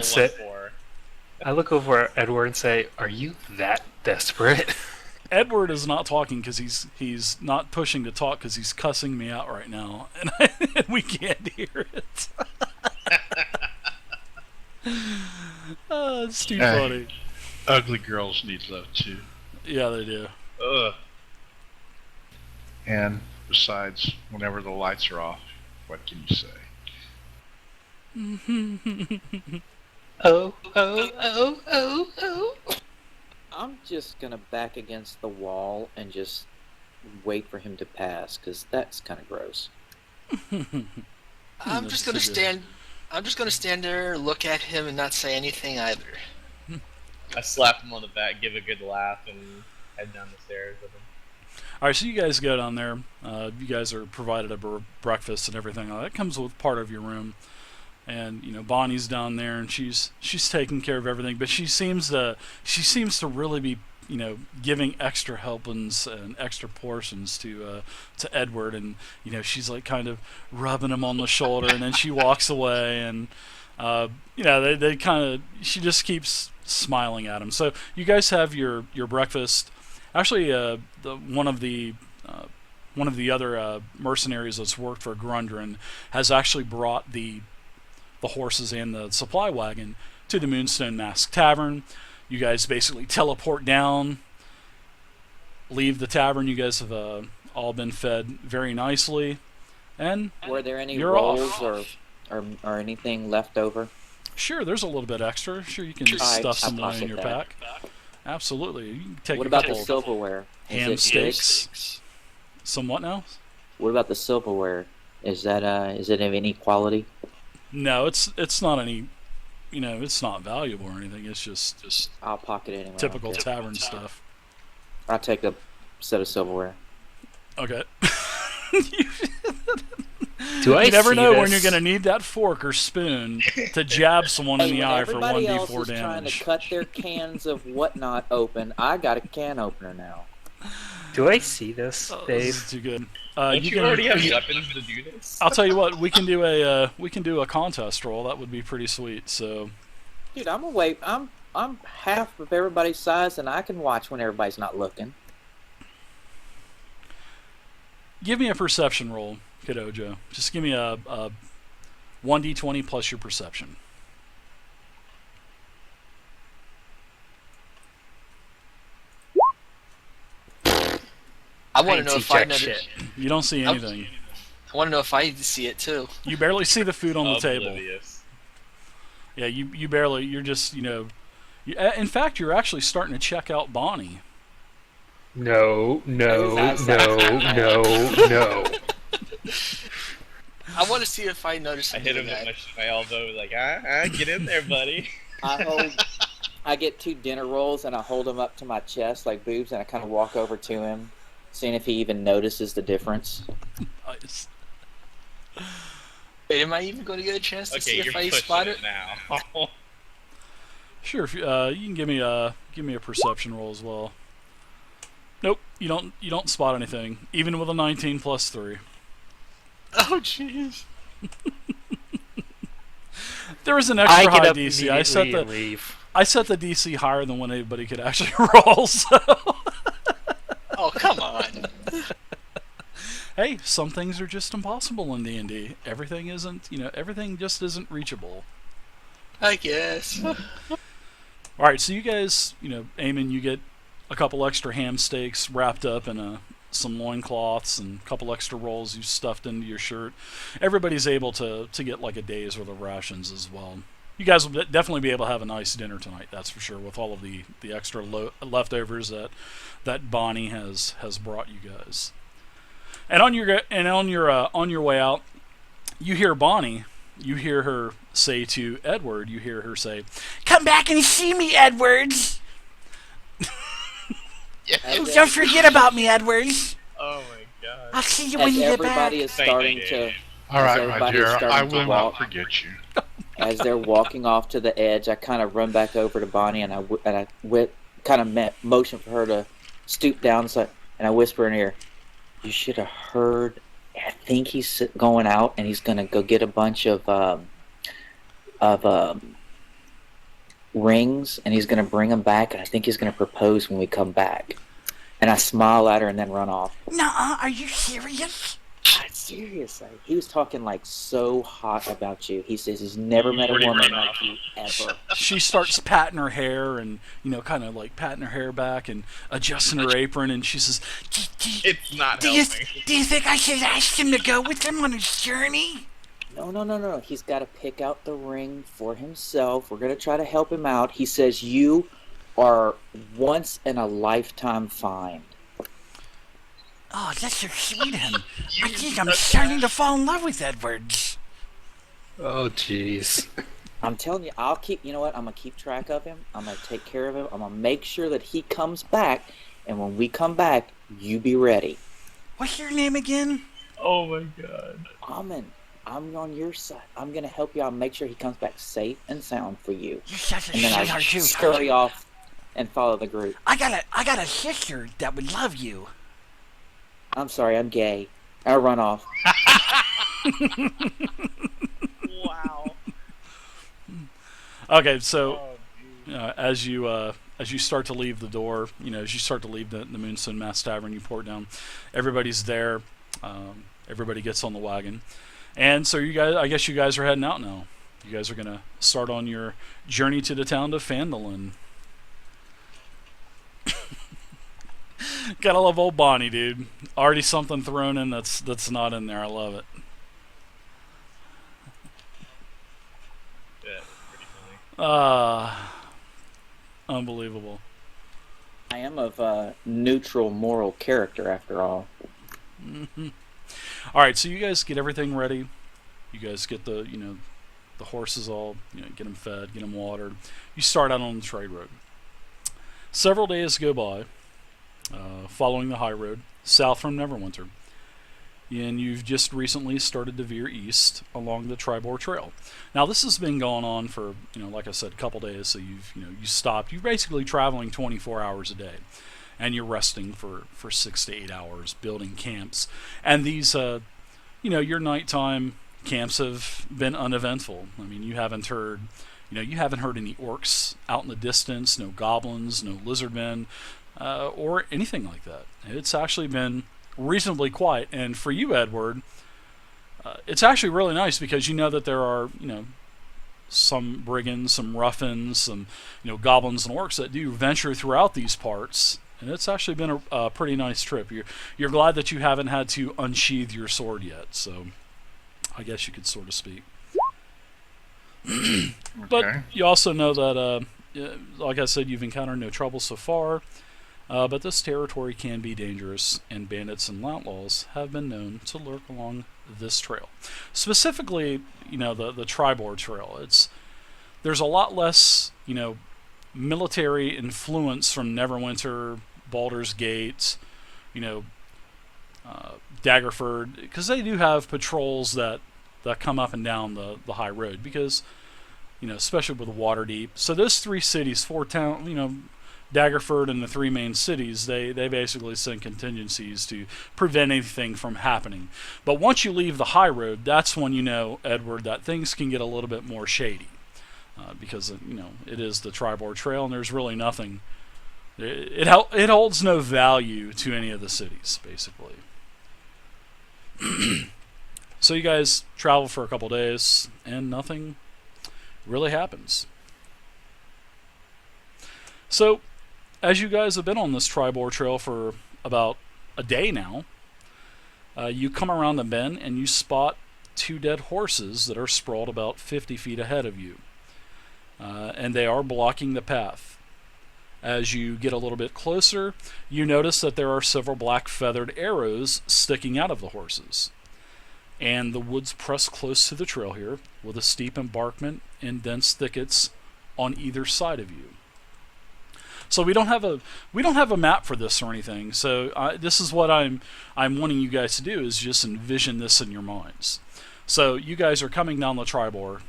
Say, 1-4. I look over at Edward and say, "Are you that desperate?" Edward is not talking because he's not pushing to talk because he's cussing me out right now, and, and we can't hear it. It's too funny. Ugly girls need love too. Yeah, they do. Ugh. And besides, whenever the lights are off, what can you say? Oh, oh, oh, oh, oh. I'm just gonna back against the wall and just wait for him to pass, because that's kind of gross. I'm just gonna stand. I'm just gonna stand there, look at him, and not say anything either. I slap him on the back, give a good laugh, and head down the stairs with him. All right, so you guys go down there. You guys are provided a breakfast and everything. That comes with part of your room. And Bonnie's down there, and she's taking care of everything. But she seems to really be giving extra helpings and extra portions to Edward, and she's like kind of rubbing him on the shoulder, and then she walks away, and they kind of, she just keeps smiling at him. So you guys have your breakfast. Actually, one of the other mercenaries that's worked for Grundren has actually brought the horses and the supply wagon to the Moonstone Mask Tavern. You guys basically teleport down, leave the tavern. You guys have all been fed very nicely, and Were there any you're rolls off. or anything left over? Sure, there's a little bit extra. Sure, you can Alright, stuff some I'll away in pocket your that. pack. Absolutely. You can take What a about the couple silverware? ham Is it steaks. Some what now? What about the silverware? Is it of any quality? No, it's not any. It's not valuable or anything. It's just I'll pocket it anyway. typical Okay. tavern stuff. I'll take a set of silverware. Okay. Do I You never see know this? when you're going to need that fork or spoon to jab someone in Hey, the when eye for everybody 1d4 else is trying damage. to cut their cans of whatnot open, I got a can opener now. Do I see this, This Dave? is too good. Don't you you can, already have weapons to do this? I'll tell you what. We can do a contest roll. That would be pretty sweet. So Dude, I'm away. I'm half of everybody's size, and I can watch when everybody's not looking. give me a perception roll, Kiddo Joe. Just give me a 1d20 plus your perception. I want to know if I jack notice. shit. You don't see anything. I want to know if I see it too. You barely see the food on the table. Oblivious. Yeah, you barely. You're just in fact, you're actually starting to check out Bonnie. No, no, no, no, no. I want to see if I notice. I hit him something with my elbow, like, get in there, buddy. I get 2 dinner rolls, and I hold them up to my chest like boobs, and I kind of walk over to him, seeing if he even notices the difference. Nice. Wait, am I even going to get a chance to see Okay, you're if I pushing spot it it? now. Sure. If you can give me a perception roll as well. Nope, you don't spot anything, even with a 19 plus 3. Oh jeez. There was an I extra get high up DC. immediately and leave. I set the DC higher than what anybody could actually roll. So Oh come on. hey, some things are just impossible in D&D. Everything isn't. Everything just isn't reachable. I guess. All right, so you guys, Eamon, you get a couple extra ham steaks wrapped up in some loincloths and a couple extra rolls you stuffed into your shirt. Everybody's able to get like a day's worth of rations as well. You guys will definitely be able to have a nice dinner tonight, that's for sure, with all of the extra leftovers that Bonnie has brought you guys. And on your way out, you hear Bonnie. You hear her say to Edward. You hear her say, "Come back and see me, Edwards. Don't forget about me, Edwards. Oh my god. I'll see you when As you get back." everybody is starting to, All right, my everybody dear, is starting I to will walk. not forget you. as they're walking off to the edge, I kind of run back over to Bonnie, and kind of motion for her to stoop down, and I whisper in her ear, "You should have heard. I think he's going out, and he's gonna go get a bunch of rings, and he's going to bring them back, and I think he's going to propose when we come back. And I smile at her and then run off. Nuh-uh, are you serious? Seriously, he was talking like so hot about you. He says he's never met a Already woman run like off. you ever. She starts patting her hair and, kind of like patting her hair back and adjusting her apron, and she says, It's not Do you, helping. do you think I should ask him to go with him on his journey? No. He's got to pick out the ring for himself. We're going to try to help him out. He says you are once in a lifetime find. Oh, that's so sweet of him. I think I'm starting to fall in love with Edwards. Oh, jeez. I'm telling you, you know what? I'm going to keep track of him. I'm going to take care of him. I'm going to make sure that he comes back. And when we come back, you be ready. What's your name again? Oh my god. I'm on your side. I'm going to help you out and make sure he comes back safe and sound for you. You're such a And then I sweetheart, too. scurry off and follow the group. I got a sister that would love you. I'm sorry, I'm gay. I run off. Wow. okay, so Oh, dude. as you start to leave the door, as you start to leave the Moonstone Mass Tavern, you pour it down. Everybody's there. Everybody gets on the wagon, and so I guess you guys are heading out now. You guys are gonna start on your journey to the town of Phandelver. Gotta love old Bonnie, dude. Already something thrown in that's not in there. I love it. Yeah, pretty funny. Unbelievable. I am of neutral moral character, after all. All right, so you guys get everything ready. You guys get the horses all get them fed, get them watered. You start out on the trade road. Several days go by, following the high road south from Neverwinter, and you've just recently started to veer east along the Tribor Trail. Now this has been going on for like I said, a couple days. So you stopped. You're basically traveling 24 hours a day, and you're resting for 6 to 8 hours, building camps. And these your nighttime camps have been uneventful. I mean, you haven't heard any orcs out in the distance, no goblins, no lizardmen, or anything like that. It's actually been reasonably quiet. And for you, Edward, it's actually really nice because you know that there are some brigands, some ruffians, some goblins and orcs that do venture throughout these parts. And it's actually been a pretty nice trip. You're glad that you haven't had to unsheath your sword yet. So I guess you could sort of speak. But Okay. you also know that, like I said, you've encountered no trouble so far. But this territory can be dangerous, and bandits and outlaws have been known to lurk along this trail. Specifically, the Tribor Trail. There's a lot less, military influence from Neverwinter, Baldur's Gate, Daggerford, because they do have patrols that come up and down the high road, because especially with Waterdeep. So those three cities, four town, Daggerford and the three main cities, they basically send contingencies to prevent anything from happening. But once you leave the high road, that's when Edward, that things can get a little bit more shady, because it is the Tribor Trail, and there's really nothing. It holds no value to any of the cities, basically. So you guys travel for a couple days, and nothing really happens. So, as you guys have been on this Tribor Trail for about a day now, you come around the bend and you spot two dead horses that are sprawled about 50 feet ahead of you. And they are blocking the path. As you get a little bit closer, you notice that there are several black feathered arrows sticking out of the horses. And the woods press close to the trail here, with a steep embankment and dense thickets on either side of you. So we don't have a map for this or anything. So this is what I'm wanting you guys to do, is just envision this in your minds. So you guys are coming down the Tribor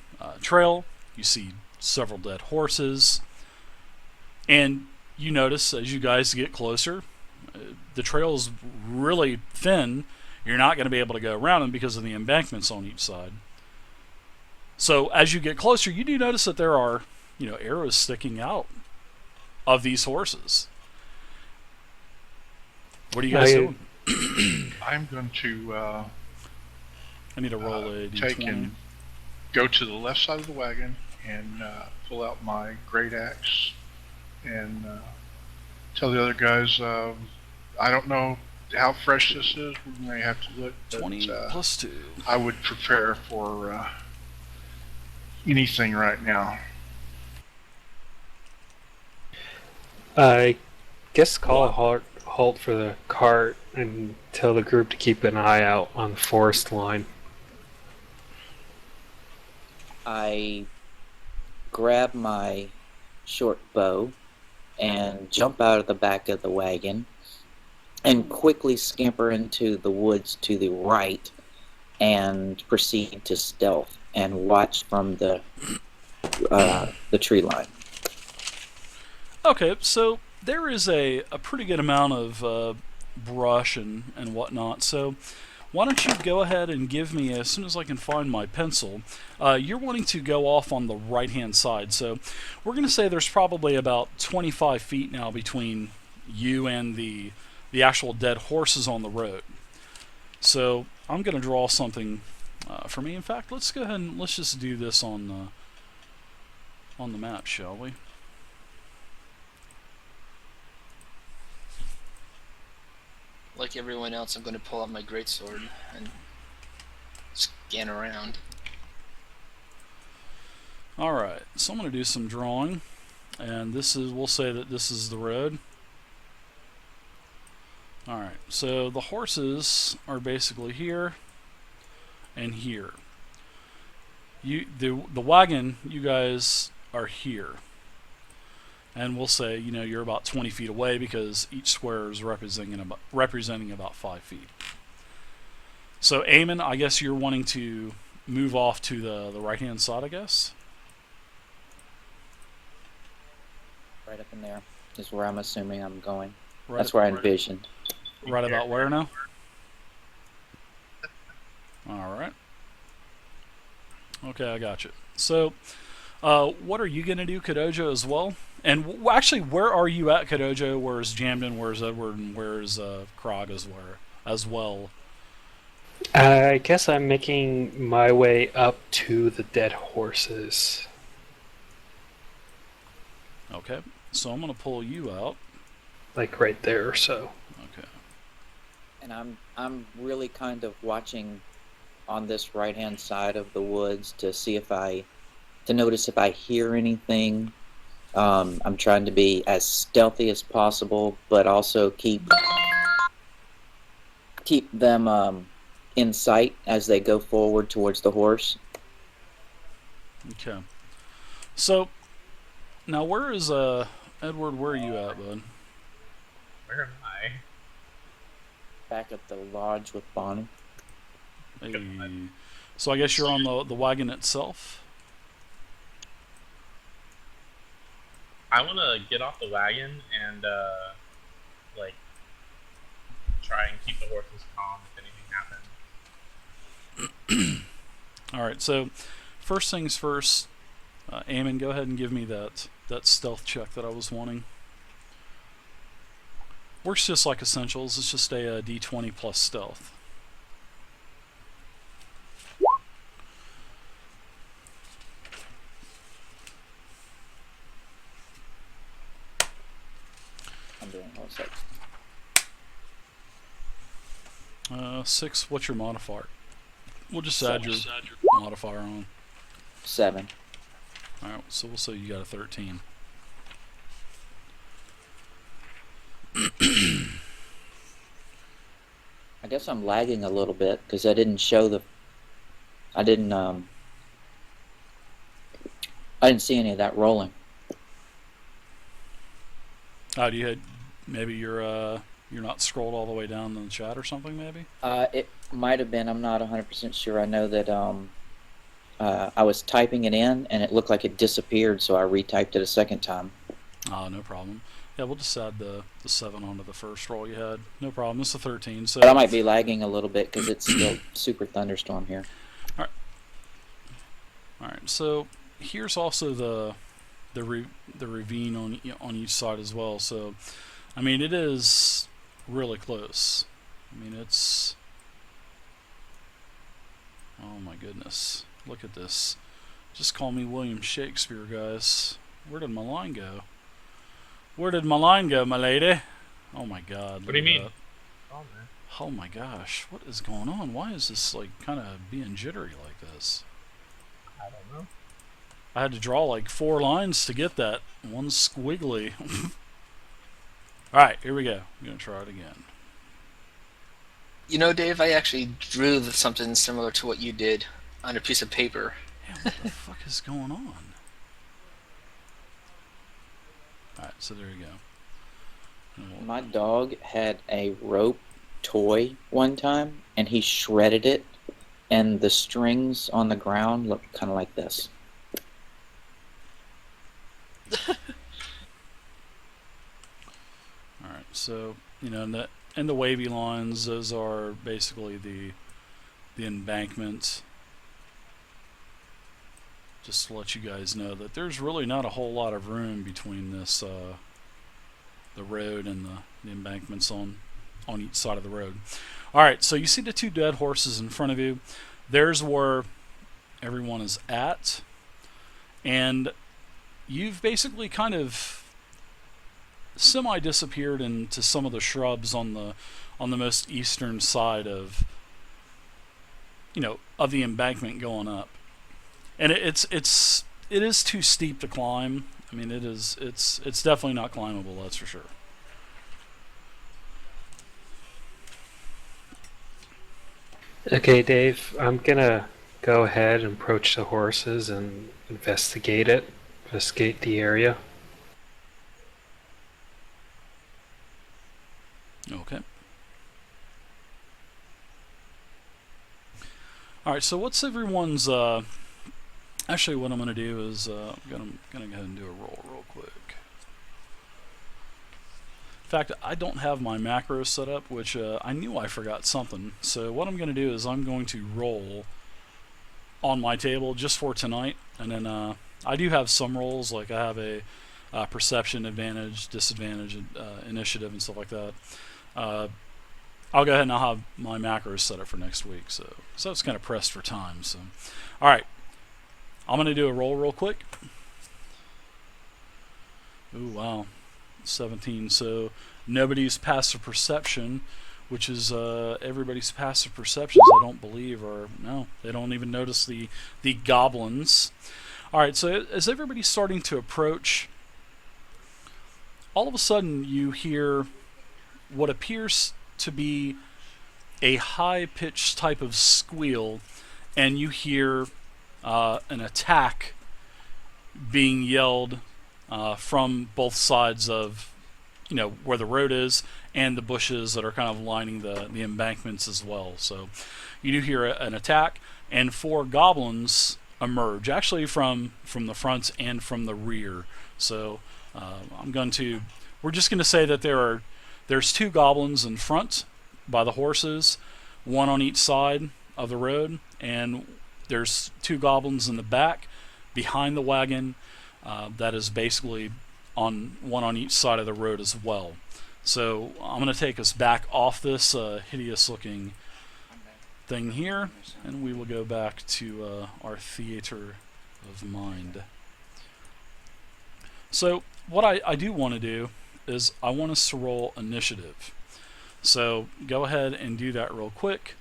Trail. You see several dead horses, and you notice as you guys get closer, the trail is really thin. You're not going to be able to go around them because of the embankments on each side. So as you get closer, you do notice that there are arrows sticking out of these horses. What are you guys doing? I'm going to I need to roll a take d20. and go to the left side of the wagon and pull out my great axe and tell the other guys, I don't know how fresh this is. We may have to look. But, 20 plus 2. I would prepare for anything right now. I guess call a halt for the cart and tell the group to keep an eye out on the forest line. I grab my short bow and jump out of the back of the wagon and quickly scamper into the woods to the right and proceed to stealth and watch from the tree line. Okay, so there is a pretty good amount of brush and whatnot, so why don't you go ahead and give me, as soon as I can find my pencil, you're wanting to go off on the right-hand side, so we're going to say there's probably about 25 feet now between you and the actual dead horses on the road. So I'm going to draw something for me. In fact, let's go ahead and let's just do this on the map, shall we? Like everyone else, I'm going to pull out my greatsword and scan around. Alright, so I'm going to do some drawing, and we'll say that this is the road. Alright, so the horses are basically here and here. The wagon, you guys are here. And we'll say, you're about 20 feet away because each square is representing about 5 feet. So, Eamon, I guess you're wanting to move off to the right-hand side, I guess? Right up in there is where I'm assuming I'm going. Right, That's where I envisioned. right about where now? Alright. Okay, I got you. So, what are you going to do, Kadojo, as well? And actually, where are you at, Kadojo? Where's Jamden? Where's Edward? And where's Krog as well? I guess I'm making my way up to the dead horses. Okay, so I'm going to pull you out. Like right there or so. Okay. And I'm really kind of watching on this right-hand side of the woods to see to notice if I hear anything. I'm trying to be as stealthy as possible, but also keep them in sight as they go forward towards the horse. Okay. So, now where is Edward? Where are you at, bud? Where am I? Back at the lodge with Bonnie. Hey. So I guess you're on the wagon itself. I want to get off the wagon and try and keep the horses calm if anything happens. All right. So first things first, Eamon, go ahead and give me that stealth check that I was wanting. Works just like Essentials. It's just a D20 plus stealth. I'm doing all 6. 6. What's your modifier? We'll just add your modifier on. 7. All right. So we'll say you got a 13. I guess I'm lagging a little bit because I didn't I didn't see any of that rolling. Do you had maybe you're not scrolled all the way down in the chat or something maybe? It might have been. I'm not 100% sure. I know that I was typing it in and it looked like it disappeared, so I retyped it a second time. No problem. Yeah, we'll just add the 7 onto the first roll you had. No problem. It's a 13. So But I might be lagging a little bit because it's still super thunderstorm here. All right. So here's also the ravine on each side as well. So, I mean, it is really close. I mean, it's oh my goodness, look at this. Just call me William Shakespeare, guys. Where did my line go? Where did my line go, my lady? Oh my God. What do you mean? That. Oh, man. Oh my gosh, what is going on? Why is this like kind of being jittery like this? I don't know. I had to draw like 4 lines to get that. One squiggly. Alright, here we go. I'm going to try it again. You know, Dave, I actually drew something similar to what you did on a piece of paper. Yeah, what the fuck is going on? Alright, so there you go. My dog had a rope toy one time, and he shredded it, and the strings on the ground look kind of like this. Alright, so, you know, and the wavy lines, those are basically the embankments. Just to let you guys know that there's really not a whole lot of room between this, the road and the embankments on each side of the road. Alright, so you see the 2 dead horses in front of you. There's where everyone is at. And you've basically kind of semi-disappeared into some of the shrubs on the most eastern side of, you know, of the embankment going up. And it is too steep to climb. I mean, it's definitely not climbable, that's for sure. Okay, Dave, I'm gonna go ahead and approach the horses and investigate the area. Okay. Alright, so what's everyone's, actually what I'm going to do is, I'm going to go ahead and do a roll real quick. In fact, I don't have my macros set up, which I knew I forgot something. So what I'm going to do is I'm going to roll on my table just for tonight. And then I do have some rolls, like I have a perception advantage, disadvantage, initiative, and stuff like that. I'll go ahead and I'll have my macros set up for next week. So it's kind of pressed for time. So, all right, I'm going to do a roll real quick. Ooh, wow. 17. So nobody's passive perception, which is everybody's passive perceptions, I don't believe, or no, they don't even notice the goblins. All right, so as everybody's starting to approach, all of a sudden you hear what appears to be a high-pitched type of squeal, and you hear an attack being yelled from both sides of, you know, where the road is and the bushes that are kind of lining the embankments as well. So you do hear an attack, and 4 goblins emerge, actually from the front and from the rear. So we're just going to say that there's 2 goblins in front by the horses, 1 on each side of the road, and there's 2 goblins in the back behind the wagon. That is basically one on each side of the road as well. So I'm going to take us back off this hideous looking thing here, and we will go back to our theater of mind. So what I do want to do is I want us to roll initiative. So go ahead and do that real quick,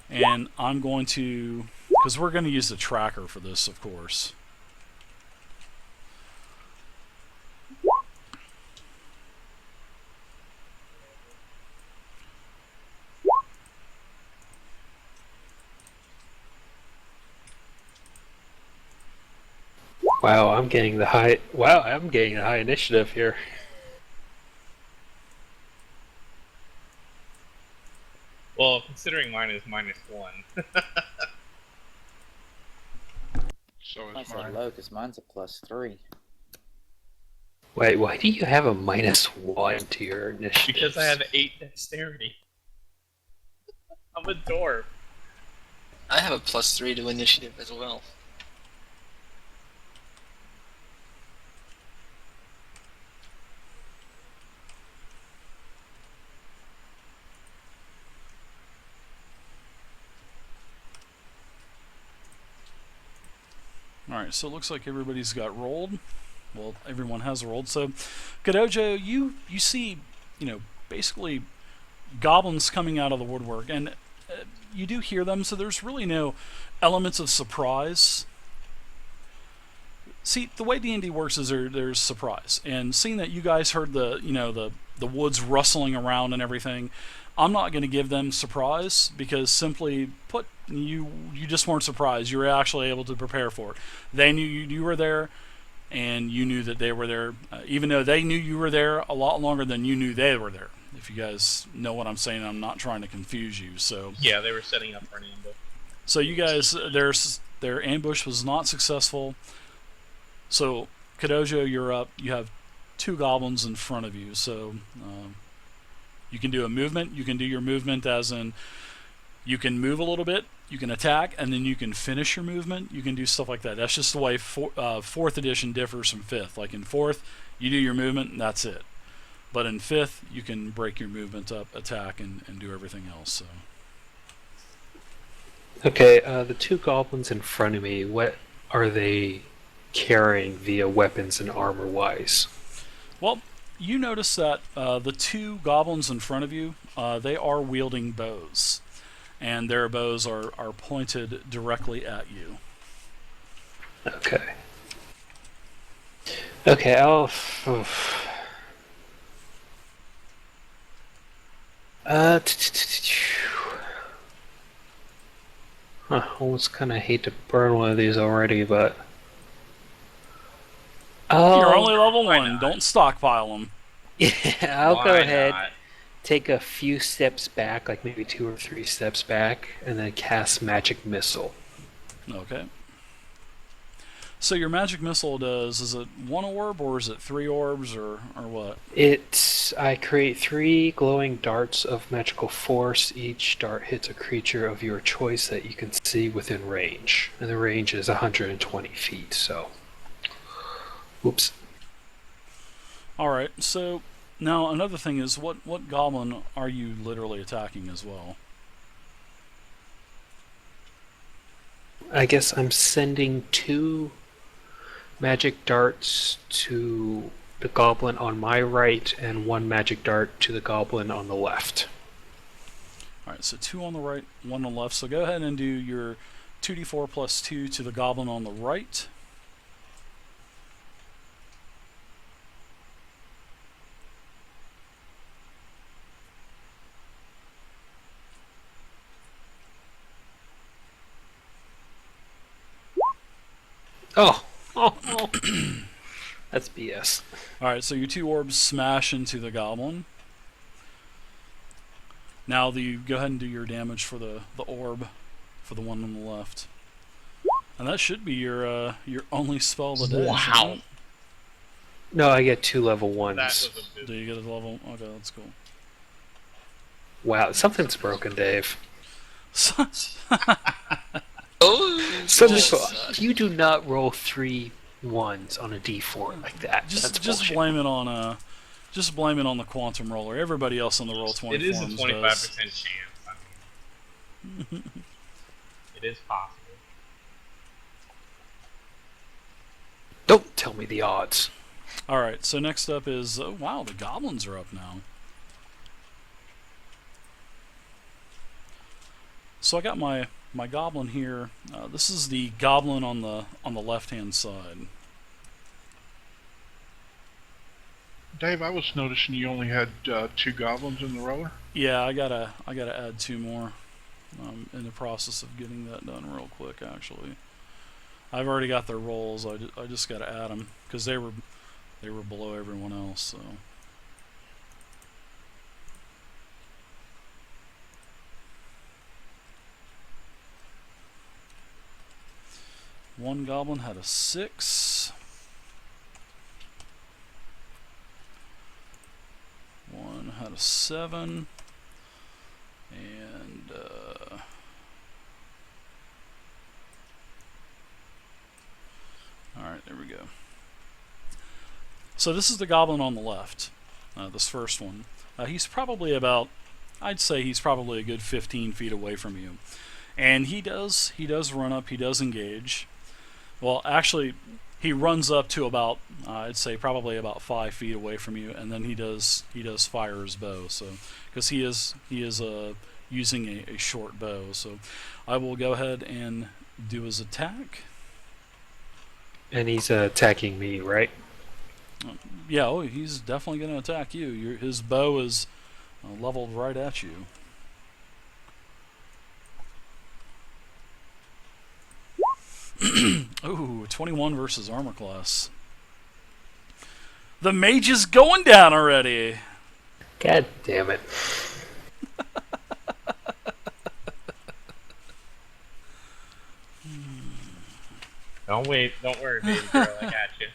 and I'm going to, because we're going to use the tracker for this, of course. Wow, I'm getting the high initiative here. Well, considering mine is -1. So I is said mine. low because mine's a +3. Wait, why do you have a -1 to your initiative? Because I have 8 dexterity. I'm a dwarf. I have a +3 to initiative as well. Alright, so it looks like everybody's got rolled. Well, everyone has rolled. So, Kadojo, you see, basically goblins coming out of the woodwork, and you do hear them, so there's really no elements of surprise. See, the way D&D works is there's surprise, and seeing that you guys heard the woods rustling around and everything, I'm not going to give them surprise because simply put, you just weren't surprised. You were actually able to prepare for it. They knew you were there, and you knew that they were there, even though they knew you were there a lot longer than you knew they were there. If you guys know what I'm saying, I'm not trying to confuse you. So Yeah, they were setting up for an ambush. So you guys, their ambush was not successful. So Kadojo, you're up. You have 2 goblins in front of you. So you can do a movement. You can do your movement as in you can move a little bit. You can attack, and then you can finish your movement. You can do stuff like that. That's just the way 4th edition differs from 5th. Like in 4th, you do your movement, and that's it. But in 5th, you can break your movement up, attack, and do everything else. So. Okay, the 2 goblins in front of me, what are they carrying via weapons and armor-wise? Well, you notice that the 2 goblins in front of you, they are wielding bows. And their bows are pointed directly at you. Okay. Okay, I'll... I almost kind of hate to burn one of these already, but... You're only level 1. Don't stockpile them. Yeah, I'll go Why ahead, not? take a few steps back, like maybe 2 or 3 steps back, and then cast Magic Missile. Okay. So your magic missile is it 1 orb, or is it 3 orbs, or what? I create 3 glowing darts of magical force. Each dart hits a creature of your choice that you can see within range. And the range is 120 feet, so... Whoops. Alright, so now another thing is, what goblin are you literally attacking as well? I guess I'm sending 2 magic darts to the goblin on my right and 1 magic dart to the goblin on the left. Alright, so 2 on the right, 1 on the left. So go ahead and do your 2d4 plus 2 to the goblin on the right. Oh! That's BS. Alright, so your 2 orbs smash into the goblin. Now go ahead and do your damage for the orb, for the one on the left. And that should be your only spell of the day. Wow. No, I get 2 level That 1s. was a bit... Do you get a level? Okay, that's cool. Wow, something's broken, Dave. Oh, You do not roll 3 1s on a d4 like that. That's just bullshit. blame it on the quantum roller. Everybody else on the roll 20 It is a forums 25% does. chance. I mean, it is possible. Don't tell me the odds. Alright, so next up is... Oh, wow, the goblins are up now. So I got my goblin here. This is the goblin on the left-hand side. Dave, I was noticing you only had 2 goblins in the roller. Yeah, I gotta add 2 more. I'm in the process of getting that done real quick, actually. I've already got their rolls. I just gotta add them because they were below everyone else. So. One goblin had a 6. One had a 7. And alright, there we go. So this is the goblin on the left. This first one. He's probably about, I'd say he's probably a good 15 feet away from you. And he does run up, he does engage. Well, actually, he runs up to about I'd say probably about 5 feet away from you, and then he does fire his bow. So because he is using a short bow, so I will go ahead and do his attack. And he's attacking me, right? Yeah, oh, he's definitely going to attack you. His bow is leveled right at you. Ooh, 21 versus armor class. The mage is going down already. God damn it. Don't worry, baby girl. I got you.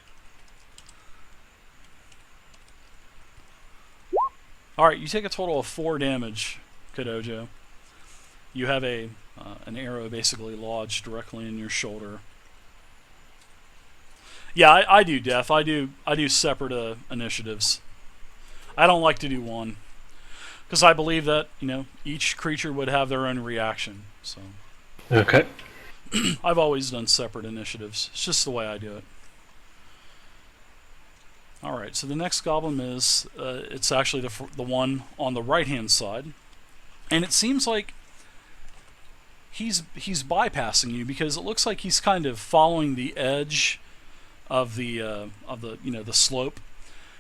Alright, you take a total of 4 damage, Kadojo. You have an arrow basically lodged directly in your shoulder. Yeah, I do death. I do separate initiatives. I don't like to do one. Because I believe that, each creature would have their own reaction. So Okay. I've always done separate initiatives. It's just the way I do it. Alright, so the next goblin is, it's actually the one on the right-hand side. And it seems like he's bypassing you because it looks like he's kind of following the edge of the slope.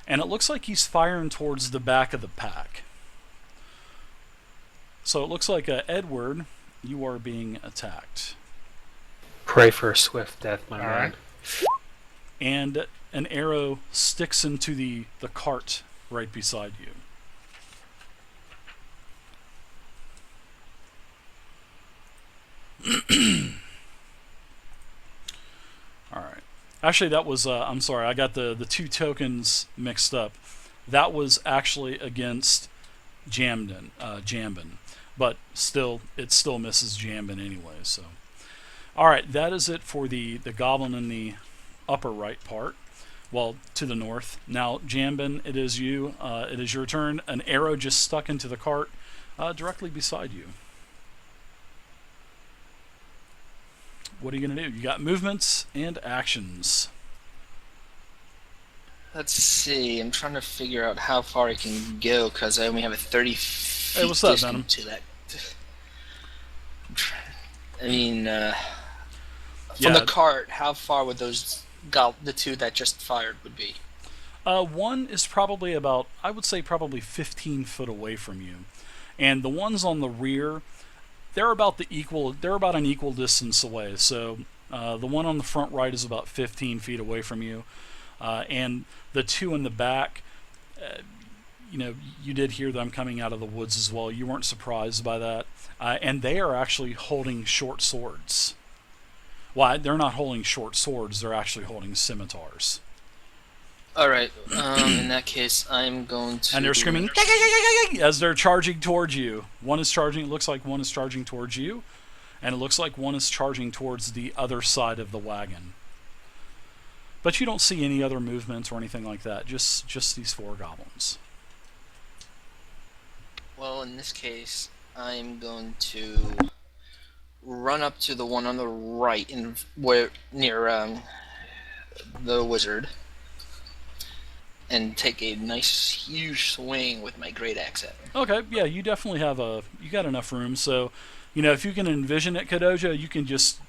And it looks like he's firing towards the back of the pack. So it looks like, Edward, you are being attacked. Pray for a swift death, my man. right. And an arrow sticks into the cart right beside you. Alright. Actually, that was, I'm sorry, I got the 2 tokens mixed up. That was actually against Jambin. But still, it still misses Jambin anyway, so. Alright, that is it for the goblin in the upper right part. Well, to the north. Now, Jambin, it is you. It is your turn. An arrow just stuck into the cart directly beside you. What are you going to do? You got movements and actions. Let's see. I'm trying to figure out how far I can go because I only have a 30 feet Hey, what's up, distance Venom? to that. I mean, Yeah. from the cart, how far would the 2 that just fired would be? One is probably about, I would say probably 15 foot away from you. And the ones on the rear, they're about an equal distance away. So the one on the front right is about 15 feet away from you. And the 2 in the back, you did hear them coming out of the woods as well. You weren't surprised by that. And they are actually holding short swords. Well, they're not holding short swords, they're actually holding scimitars. Alright, in that case, I'm going to... And they're screaming as they're charging towards you. It looks like one is charging towards you, and it looks like one is charging towards the other side of the wagon. But you don't see any other movements or anything like that, just these 4 goblins. Well, in this case, I'm going to run up to the one on the right, near the wizard, and take a nice, huge swing with my great axe at him. Okay, yeah, you definitely have you got enough room. So, if you can envision it, Kadoja,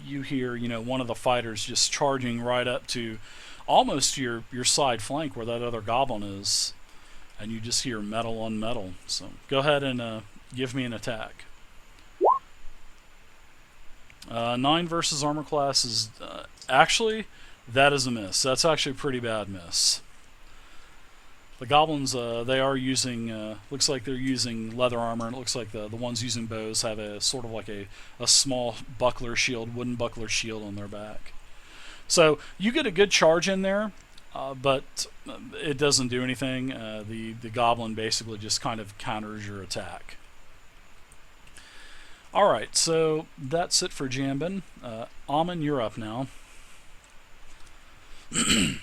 you hear, one of the fighters just charging right up to almost your side flank where that other goblin is, and you just hear metal on metal. So go ahead and give me an attack. 9 versus armor class is actually, that is a miss. That's actually a pretty bad miss. The goblins, they are using, looks like they're using leather armor, and it looks like the ones using bows have a sort of like a small wooden buckler shield on their back. So you get a good charge in there, but it doesn't do anything. The goblin basically just kind of counters your attack. Alright, so that's it for Jambin. Amon, you're up now. The